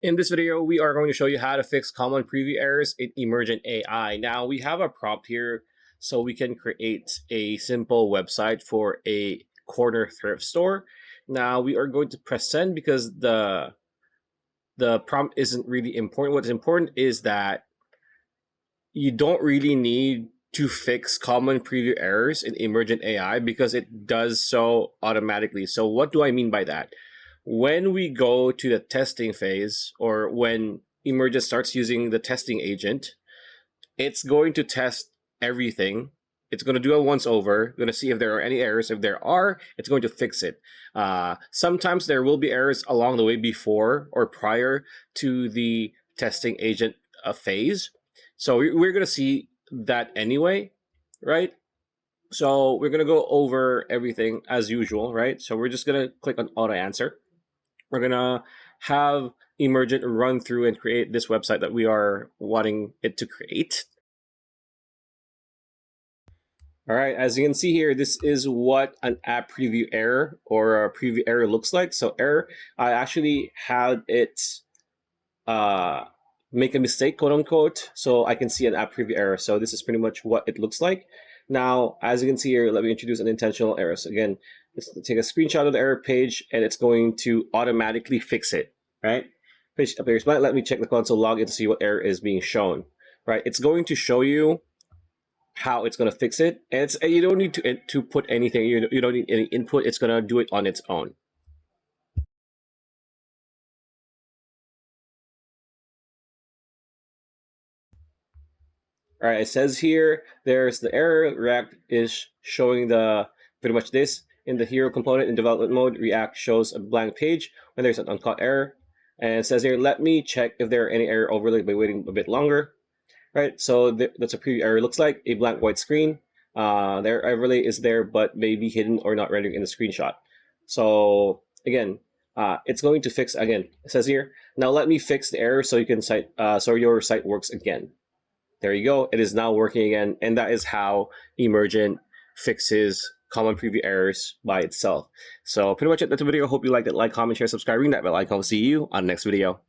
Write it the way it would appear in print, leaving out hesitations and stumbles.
In this video, we are going to show you how to fix common preview errors in Emergent AI. Now, we have a prompt here so we can create a simple website for a corner thrift store. Now, we are going to press send because the prompt isn't really important. What's important is that you don't really need to fix common preview errors in Emergent AI because it does so automatically. So what do I mean by that? When we go to the testing phase, or when Emergent starts using the testing agent, it's going to test everything. It's going to do a once over, going to see if there are any errors. If there are, it's going to fix it. Sometimes there will be errors along the way before or prior to the testing agent phase. So we're going to see that anyway, right? So we're going to go over everything as usual, right? So we're just going to click on auto answer. We're going to have Emergent run through and create this website that we are wanting it to create. All right, as you can see here, this is what an app preview error or a preview error looks like. So error, I actually had it make a mistake, quote unquote, so I can see an app preview error. So this is pretty much what it looks like. Now, as you can see here, let me introduce an intentional error. So again, let's take a screenshot of the error page and it's going to automatically fix it, right? Page appears blank. Let me check the console log to see what error is being shown, right? It's going to show you how it's going to fix it. And you don't need to put anything. You don't need any input. It's going to do it on its own. All right, it says here, there's the error. React is showing pretty much this. In the hero component in development mode, React shows a blank page when there's an uncaught error. And it says here, let me check if there are any error overlaid by waiting a bit longer. Right, so that's a preview error. Looks like a blank white screen. Their overlay is there, but may be hidden or not rendering in the screenshot. So again, it's going to fix again. It says here, now let me fix the error so you can so your site works again. There you go. It is now working again, and that is how Emergent fixes common preview errors by itself. So pretty much that's the video. Hope you liked it. Like, comment, share, subscribe, ring that bell icon. We'll see you on the next video.